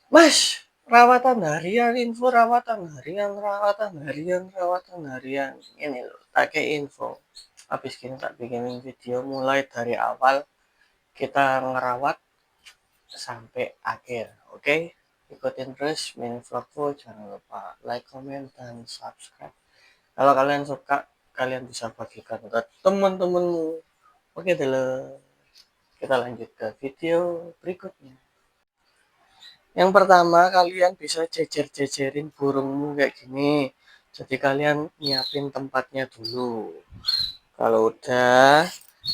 Mas, rawatan harian, info rawatan harian, rawatan harian, rawatan harian. Ini loh, tak kayak info. Habis gini tak bikinin video mulai dari awal kita ngerawat sampai akhir. Oke? Ikutin terus mini vlogku, jangan lupa like, comment, dan subscribe. Kalau kalian suka, kalian bisa bagikan ke teman-temanmu. Oke, dulu. Kita lanjut ke video berikutnya. Yang pertama, kalian bisa jejer-jejerin burungmu kayak gini. Jadi kalian nyiapin tempatnya dulu. Kalau udah,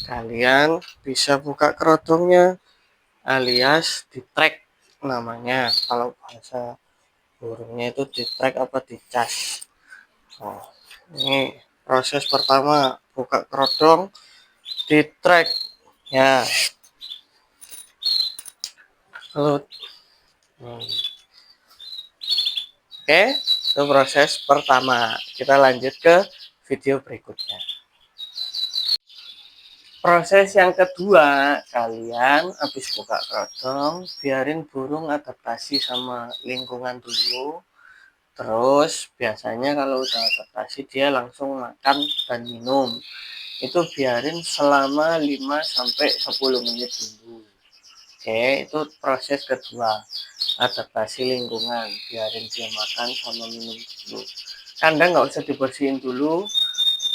kalian bisa buka kerodongnya alias di track namanya. Kalau bahasa burungnya itu di track apa di cas. Oh, ini proses pertama, buka kerodong di track. Ya, kalau oke, itu proses pertama. Kita lanjut ke video berikutnya. Proses yang kedua, kalian habis buka kerodong, biarin burung adaptasi sama lingkungan dulu. Terus biasanya kalau udah adaptasi dia langsung makan dan minum. Itu biarin selama 5 sampai 10 menit dulu. Oke, itu proses kedua. Adaptasi lingkungan, biarin dia makan sama minum dulu. Kandang nggak usah dibersihin dulu,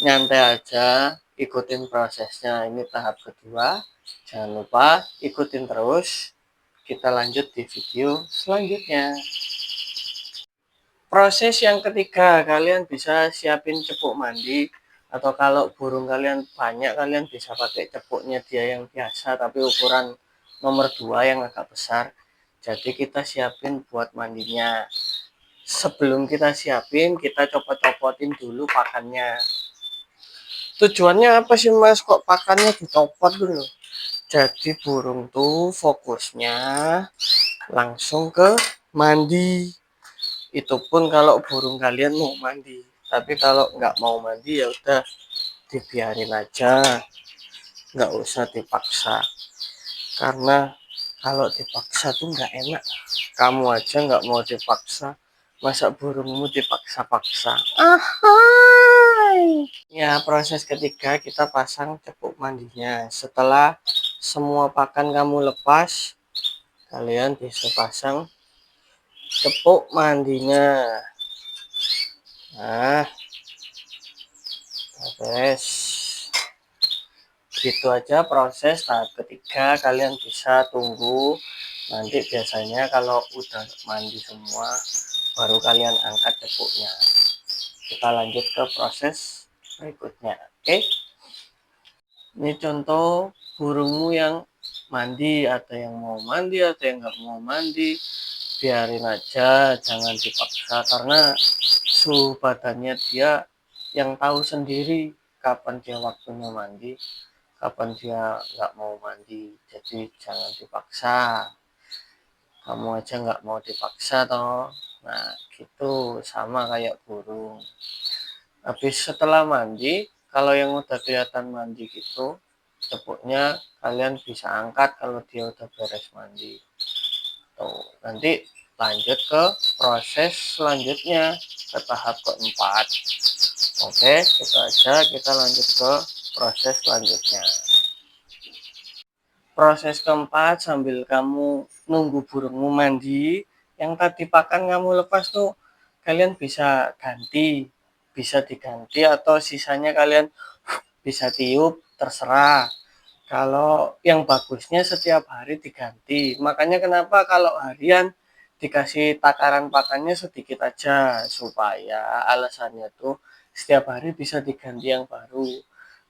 nyantai aja, ikutin prosesnya. Ini tahap kedua, jangan lupa ikutin terus. Kita lanjut di video selanjutnya. Proses yang ketiga, kalian bisa siapin cepuk mandi, atau kalau burung kalian banyak, kalian bisa pakai cepuknya dia yang biasa tapi ukuran nomor 2 yang agak besar. Jadi kita siapin buat mandinya. Sebelum kita siapin, kita copot-copotin dulu pakannya. Tujuannya apa sih mas, kok pakannya dicopot dulu? Jadi burung tuh fokusnya langsung ke mandi. Itu pun kalau burung kalian mau mandi. Tapi kalau nggak mau mandi ya udah dibiarin aja, nggak usah dipaksa. Karena kalau dipaksa tuh nggak enak. Kamu aja nggak mau dipaksa, masa burungmu dipaksa-paksa. Ahai. Ya, proses ketiga kita pasang cepuk mandinya. Setelah semua pakan kamu lepas, kalian bisa pasang cepuk mandinya. Nah, beres. Gitu aja proses tahap ketiga. Kalian bisa tunggu. Nanti biasanya kalau udah mandi semua, baru kalian angkat cepuknya. Kita lanjut ke proses berikutnya. Oke? Ini contoh burungmu yang mandi, ada yang mau mandi, ada yang nggak mau mandi. Biarin aja, jangan dipaksa karena suhu badannya dia yang tahu sendiri kapan dia waktunya mandi, kapan dia nggak mau mandi. Jadi jangan dipaksa. Kamu aja nggak mau dipaksa toh. Nah gitu, sama kayak burung. Habis setelah mandi, kalau yang udah kelihatan mandi gitu, cepuknya kalian bisa angkat kalau dia udah beres mandi. Tuh, nanti lanjut ke proses selanjutnya, ke tahap keempat. Oke, gitu aja, kita lanjut ke proses selanjutnya. Proses keempat, sambil kamu nunggu burungmu mandi, yang tadi pakan kamu lepas tuh kalian bisa ganti, bisa diganti atau sisanya kalian bisa tiup, terserah. Kalau yang bagusnya setiap hari diganti. Makanya kenapa kalau harian dikasih takaran pakannya sedikit aja, supaya alasannya tuh setiap hari bisa diganti yang baru.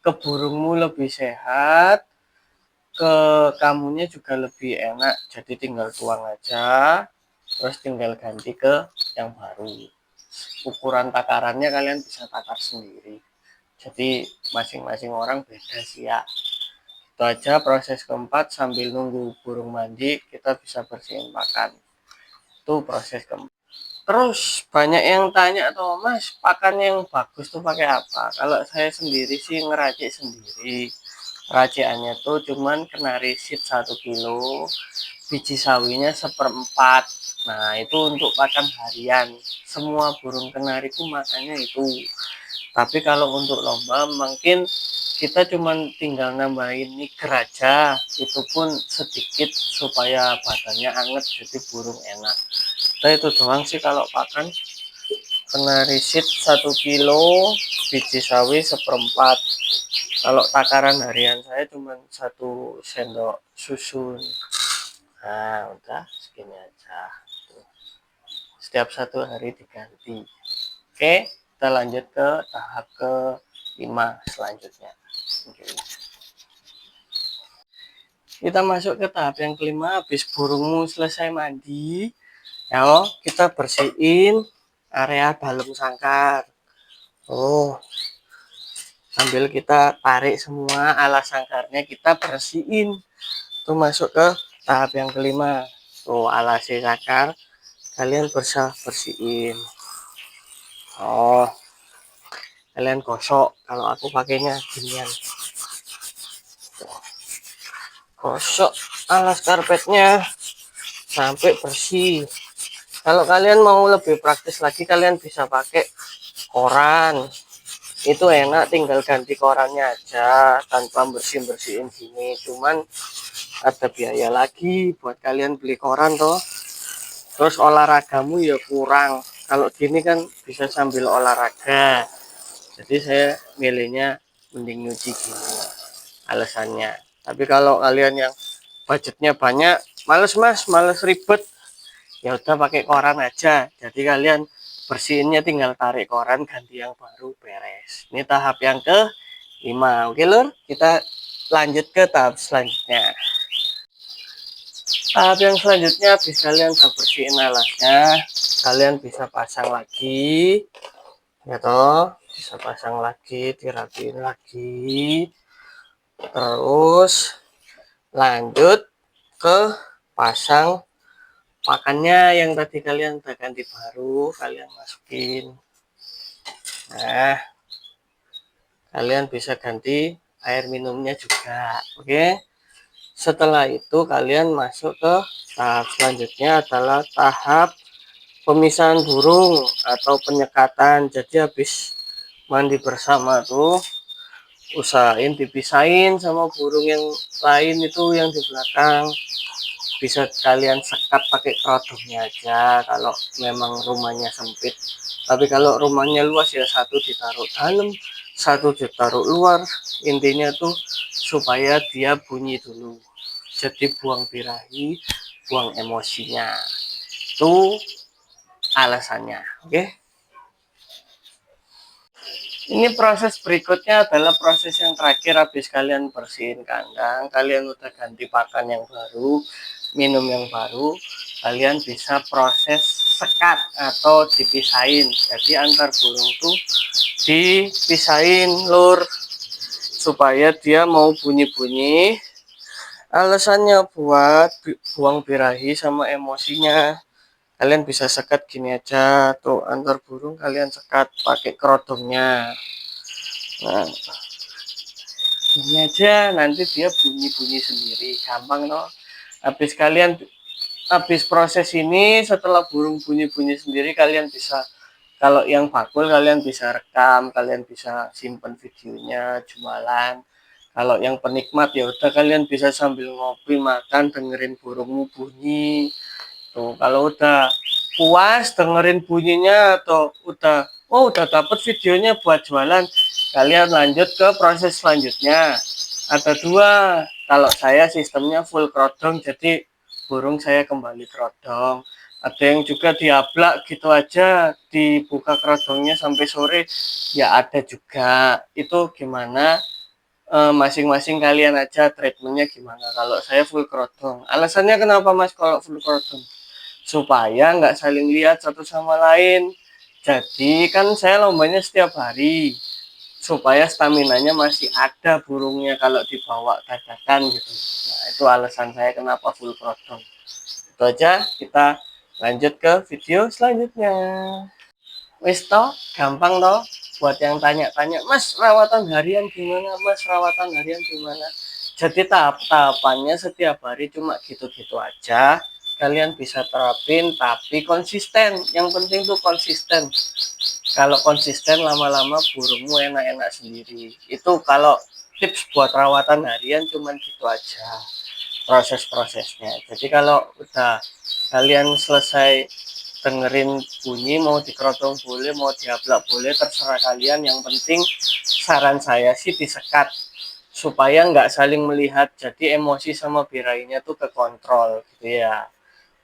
Ke burungmu lebih sehat, ke kamunya juga lebih enak. Jadi tinggal tuang aja, terus tinggal ganti ke yang baru. Ukuran takarannya kalian bisa takar sendiri. Jadi masing-masing orang beda sih ya. Itu aja proses keempat, sambil nunggu burung mandi kita bisa bersihin pakan. Itu proses keempat. Terus banyak yang tanya tuh, mas pakan yang bagus tuh pakai apa? Kalau saya sendiri sih ngeracik sendiri. Racikannya tuh cuman kena risit 1 kilo, biji sawinya 1/4. Nah, itu untuk pakan harian. Semua burung kenariku makannya itu. Tapi kalau untuk lomba mungkin kita cuman tinggal nambahin niger aja, itu pun sedikit supaya badannya anget jadi burung enak. Nah, itu doang sih kalau pakan. Kenari seed 1 kilo, biji sawi 1/4. Kalau takaran harian saya cuma 1 sendok susu. Nah, udah segini aja. Setiap 1 hari diganti. Oke, kita lanjut ke tahap ke-5 selanjutnya. Oke. Kita masuk ke tahap yang kelima. Habis burungmu selesai mandi, ya, kita bersihin area dalam sangkar. Sambil kita tarik semua alas sangkarnya, kita bersihin. Itu masuk ke tahap yang kelima. Alas sangkar kalian bersihin. Kalian gosok. Kalau aku pakainya ginian. Gosok alas karpetnya sampai bersih. Kalau kalian mau lebih praktis lagi, kalian bisa pakai koran. Itu enak, tinggal ganti korannya aja tanpa bersihin gini. Cuman ada biaya lagi buat kalian beli koran toh. Terus olahragamu ya kurang. Kalau gini kan bisa sambil olahraga. Jadi saya milihnya mending nyuci gini alasannya. Tapi kalau kalian yang budgetnya banyak, males mas, males ribet, ya udah pakai koran aja. Jadi kalian bersihinnya tinggal tarik koran, ganti yang baru, beres. Ini tahap yang ke-5. Oke lur, kita lanjut ke tahap selanjutnya. Tahap yang selanjutnya, habis kalian udah bersihin alasnya, kalian bisa pasang lagi, ya toh, bisa pasang lagi, dirapiin lagi. Terus lanjut ke pasang pakannya yang tadi kalian udah ganti baru, kalian masukin. Nah, kalian bisa ganti air minumnya juga. Oke. Setelah itu kalian masuk ke tahap selanjutnya, adalah tahap pemisahan burung atau penyekatan. Jadi habis mandi bersama tuh, usahain dipisahin sama burung yang lain itu yang di belakang. Bisa kalian sekat pakai kerodongnya aja kalau memang rumahnya sempit. Tapi kalau rumahnya luas ya satu ditaruh dalam, satu ditaruh luar. Intinya tuh supaya dia bunyi dulu. Jadi buang birahi, buang emosinya. Itu alasannya. Oke. Ini proses berikutnya adalah proses yang terakhir. Habis kalian bersihin kandang, kalian udah ganti pakan yang baru, minum yang baru, kalian bisa proses sekat atau dipisahin. Jadi antar burung tuh dipisahin lur, supaya dia mau bunyi-bunyi. Alasannya buat buang birahi sama emosinya. Kalian bisa sekat gini aja tuh, antar burung kalian sekat pakai kerodongnya. Nah, ini aja nanti dia bunyi-bunyi sendiri, gampang loh. Habis proses ini, setelah burung bunyi-bunyi sendiri, kalian bisa, kalau yang bakul kalian bisa rekam, kalian bisa simpen videonya, jualan. Kalau yang penikmat ya udah, kalian bisa sambil ngopi makan dengerin burungmu bunyi. Tuh, kalau udah puas dengerin bunyinya atau udah dapet videonya buat jualan, kalian lanjut ke proses selanjutnya. Ada dua, kalau saya sistemnya full kerodong, jadi burung saya kembali kerodong. Ada yang juga diablak gitu aja, dibuka kerodongnya sampai sore, ya ada juga. Itu gimana, masing-masing kalian aja treatmentnya gimana. Kalau saya full kerodong. Alasannya kenapa mas kalau full kerodong? Supaya nggak saling lihat satu sama lain. Jadi kan saya lombanya setiap hari, supaya staminanya masih ada burungnya kalau dibawa dadakan gitu. Nah, itu alasan saya kenapa full kerodong. Itu aja, kita lanjut ke video selanjutnya. Wis toh, gampang toh. Buat yang tanya-tanya, mas rawatan harian gimana, mas rawatan harian gimana, Jadi tahap-tahapannya setiap hari cuma gitu-gitu aja. Kalian bisa terapin tapi konsisten. Yang penting tuh konsisten. Kalau konsisten lama-lama burungmu enak-enak sendiri. Itu kalau tips buat rawatan harian cuman gitu aja proses-prosesnya. Jadi kalau udah kalian selesai dengerin bunyi, mau dikerotong boleh, mau diablak boleh, terserah kalian. Yang penting saran saya sih disekat supaya nggak saling melihat, jadi emosi sama birainya tuh kekontrol gitu ya.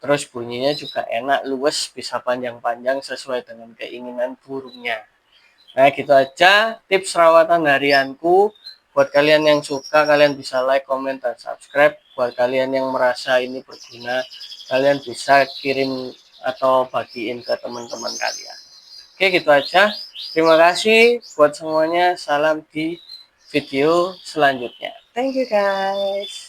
Terus bunyinya juga enak, luwes, bisa panjang-panjang sesuai dengan keinginan burungnya. Nah gitu aja tips rawatan harianku. Buat kalian yang suka, kalian bisa like, comment, dan subscribe. Buat kalian yang merasa ini berguna, kalian bisa kirim atau bagiin ke teman-teman kalian. Oke gitu aja. Terima kasih buat semuanya. Salam di video selanjutnya. Thank you guys.